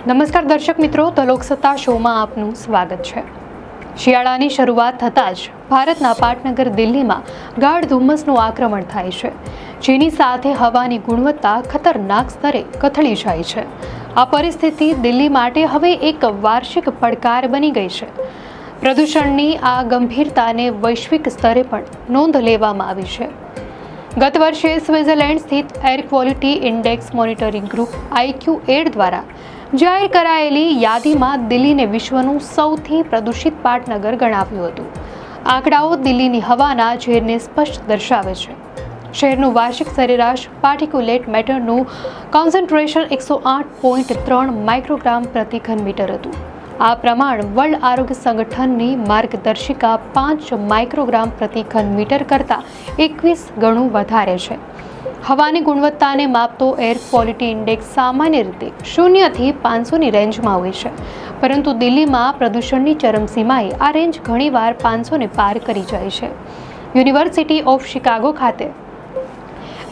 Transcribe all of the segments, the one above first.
નમસ્કાર દર્શક મિત્રો, તો લોકસત્તા શોમાં આપનું સ્વાગત છે। શિયાળાની શરૂઆત થતાં જ ભારતના પાટનગર દિલ્હીમાં ગાઢ ધુમ્મસનું આક્રમણ થાય છે, જેની સાથે હવાની ગુણવત્તા ખતરનાક સ્તરે કથળી જાય છે। આ પરિસ્થિતિ દિલ્હી માટે હવે એક વાર્ષિક પડકાર બની ગઈ છે। પ્રદૂષણની આ ગંભીરતાને વૈશ્વિક સ્તરે પણ નોંધ લેવામાં આવી છે। ગત વર્ષે સ્વિટ્ઝરલેન્ડ સ્થિત air quality index monitoring group IQ8 દ્વારા જાહેર કરાયેલી યાદીમાં દિલ્હીને વિશ્વનું સૌથી પ્રદૂષિત પાટનગર ગણાવ્યું હતું। આંકડાઓ દિલ્હીની હવાના ઝેરને સ્પષ્ટ દર્શાવે છે। શહેરનું વાર્ષિક સરેરાશ પાર્ટિક્યુલેટ મેટરનું કોન્સન્ટ્રેશન 108.3 માઇક્રોગ્રામ પ્રતિ ઘન મીટર હતું। આ પ્રમાણ વર્લ્ડ આરોગ્ય સંગઠનની માર્ગદર્શિકા 5 માઇક્રોગ્રામ પ્રતિ ઘન મીટર કરતાં 21 ગણું વધારે છે। હવાની ગુણવત્તાને માપતો એર ક્વોલિટી ઇન્ડેક્સ સામાન્ય રીતે 0 થી 500ની રેન્જમાં હોય છે, પરંતુ દિલ્હીમાં પ્રદૂષણની ચરમસીમાએ આ રેન્જ ઘણીવાર 500ને પાર કરી જાય છે। યુનિવર્સિટી ઓફ શિકાગો ખાતે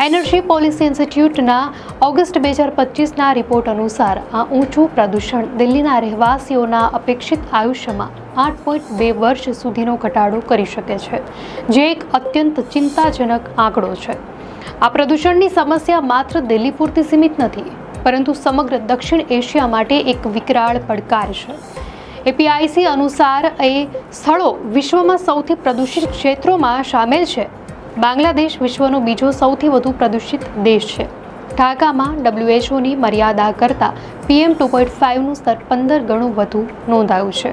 એનર્જી પોલિસી ઇન્સ્ટિટ્યૂટના ઓગસ્ટ 2025ના રિપોર્ટ અનુસાર આ ઊંચું પ્રદૂષણ દિલ્હીના રહેવાસીઓના અપેક્ષિત આયુષ્યમાં 8.2 વર્ષ સુધીનો ઘટાડો કરી શકે છે, જે એક અત્યંત ચિંતાજનક આંકડો છે। આ પ્રદૂષણની સમસ્યા માત્ર દિલ્હી પૂરતી સીમિત નથી, પરંતુ સમગ્ર દક્ષિણ એશિયા માટે એક વિકરાળ પડકાર છે। APIC અનુસાર એ સ્થળો વિશ્વમાં સૌથી પ્રદૂષિત ક્ષેત્રોમાં સામેલ છે। બાંગ્લાદેશ વિશ્વનો બીજો સૌથી વધુ પ્રદૂષિત દેશ છે। ઢાકામાં WHOની મર્યાદા કરતાં PM 2.5નું સ્તર 15 ગણું વધુ નોંધાયું છે।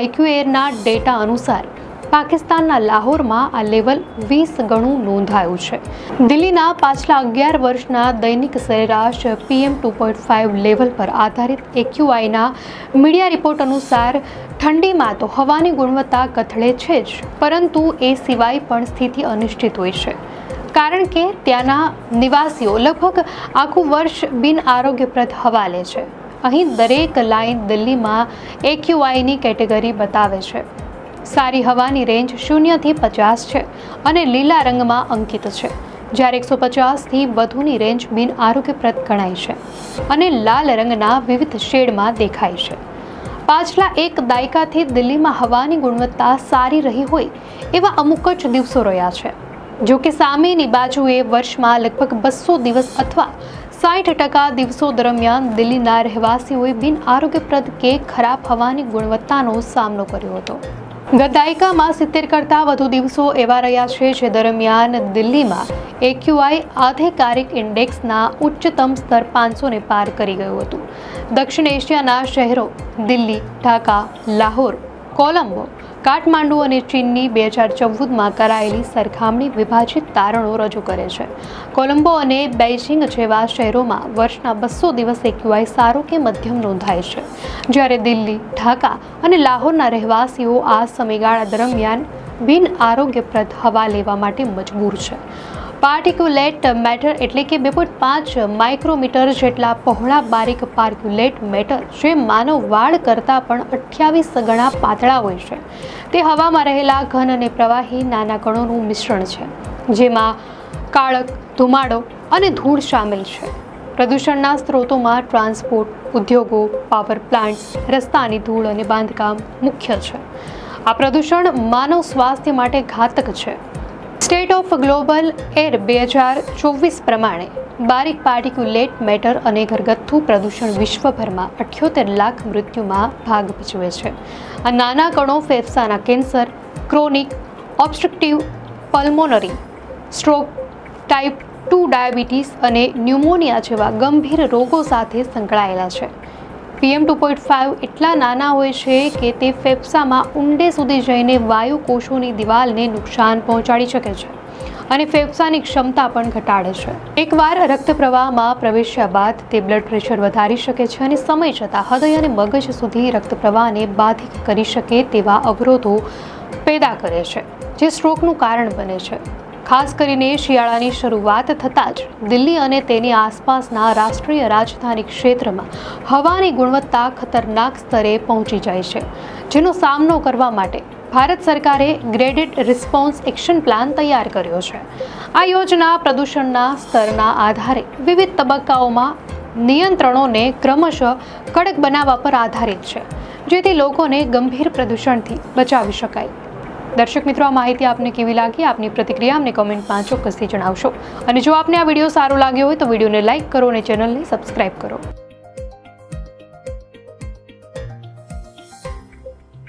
IQ8ના ડેટા અનુસાર પાકિસ્તાનના લાહોરમાં આ લેવલ 20 ગણું નોંધાયું છે। દિલ્હીના પાછલા 11 વર્ષના દૈનિક સરેરાશ PM 2.5 લેવલ પર આધારિત AQIના મીડિયા રિપોર્ટ અનુસાર ઠંડીમાં તો હવાની ગુણવત્તા કથળે છે જ, પરંતુ એ સિવાય પણ સ્થિતિ અનિશ્ચિત હોય છે, કારણ કે ત્યાંના નિવાસીઓ લગભગ આખું વર્ષ બિન આરોગ્યપ્રદ હવા લે છે। અહીં દરેક લાઇન દિલ્હીમાં AQIની કેટેગરી બતાવે છે। સારી હવાની રેન્જ 0 થી 50 છે અને લીલા રંગમાં અંકિત છે, જ્યારે 150 થી વધુની રેન્જ બિન આરોગ્યપ્રદ ગણાય છે અને લાલ રંગના વિવિધ શેડમાં દેખાય છે। પાછલા એક દાયકાથી દિલ્હીમાં હવાની ગુણવત્તા સારી રહી હોય એવા અમુક જ દિવસો રહ્યા છે। જો કે સામેની બાજુએ વર્ષમાં લગભગ 200 દિવસ અથવા 60% દિવસો દરમિયાન દિલ્હીના રહેવાસીઓએ બિન આરોગ્યપ્રદ કે ખરાબ હવાની ગુણવત્તાનો સામનો કર્યો હતો। ગત દાયકામાં 70 કરતાં વધુ દિવસો એવા રહ્યા છે જે દરમિયાન દિલ્હીમાં AQI આધિકારિક ઇન્ડેક્સના ઉચ્ચતમ સ્તર 500ને પાર કરી ગયું હતું। દક્ષિણ એશિયાના શહેરો દિલ્હી, ઢાકા, લાહોર, કોલંબો, કાઠમાંડુ અને ચીનની 2014માં કરાયેલી સરખામણી વિભાજિત તારણો રજૂ કરે છે। કોલંબો અને બેઇજિંગ જેવા શહેરોમાં વર્ષના 200 દિવસ AQI સારો કે મધ્યમ નોંધાય છે, જ્યારે દિલ્હી, ઢાકા અને લાહોરના રહેવાસીઓ આ સમયગાળા દરમિયાન બિન આરોગ્યપ્રદ હવા લેવા માટે મજબૂર છે। પાર્ટિક્યુલેટ મેટર એટલે કે 2.5 માઇક્રોમીટર જેટલા પહોળા બારીક પાર્ટિક્યુલેટ મેટર, જે માનવ વાળ કરતાં પણ 28 ગણા પાતળા હોય છે, તે હવામાં રહેલા ઘન અને પ્રવાહી નાના કણોનું મિશ્રણ છે, જેમાં કાળક, ધુમાડો અને ધૂળ સામેલ છે। પ્રદૂષણના સ્ત્રોતોમાં ટ્રાન્સપોર્ટ, ઉદ્યોગો, પાવર પ્લાન્ટ્સ, રસ્તાની ધૂળ અને બાંધકામ મુખ્ય છે। આ પ્રદૂષણ માનવ સ્વાસ્થ્ય માટે ઘાતક છે। સ્ટેટ ઓફ ગ્લોબલ એર 2024 પ્રમાણે બારીક પાર્ટિક્યુલેટ મેટર અને ઘરગથ્થુ પ્રદૂષણ વિશ્વભરમાં 78 લાખ મૃત્યુમાં ભાગ ભજવે છે। આ નાના કણો ફેફસાના cancer, chronic obstructive pulmonary stroke, type 2 diabetes અને ન્યુમોનિયા જેવા ગંભીર રોગો સાથે સંકળાયેલા છે। PM 2.5 એટલા નાના હોય છે કે તે ફેફસામાં ઊંડે સુધી જઈને વાયુ કોષોની દિવાલને નુકસાન પહોંચાડી શકે છે અને ફેફસાની ક્ષમતા પણ ઘટાડે છે। એકવાર રક્ત પ્રવાહમાં પ્રવેશ્યા બાદ તે બ્લડ પ્રેશર વધારી શકે છે અને સમય જતાં હૃદય અને મગજ સુધી રક્ત પ્રવાહને બાધિત કરી શકે તેવા અવરોધો પેદા કરે છે, જે સ્ટ્રોકનું કારણ બને છે। ખાસ કરીને શિયાળાની શરૂઆત થતાં જ દિલ્હી અને તેની આસપાસના રાષ્ટ્રીય રાજધાની ક્ષેત્રમાં હવાની ગુણવત્તા ખતરનાક સ્તરે પહોંચી જાય છે, જેનો સામનો કરવા માટે ભારત સરકારે ગ્રેડેડ રિસ્પોન્સ એક્શન પ્લાન તૈયાર કર્યો છે. આ યોજના પ્રદૂષણના સ્તરના આધારે વિવિધ તબક્કાઓમાં નિયંત્રણોને ક્રમશઃ કડક બનાવવા પર આધારિત છે, જેથી લોકોને ગંભીર પ્રદૂષણથી બચાવી શકાય. દર્શક મિત્રો, આ માહિતી આપને કેવી લાગી? આપની પ્રતિક્રિયા અમને કમેન્ટમાં ચોક્કસથી જણાવશો. અને જો આપને આ વિડીયો સારો લાગ્યો હોય તો વિડીયોને લાઇક કરો અને ચેનલને સબસ્ક્રાઇબ કરો.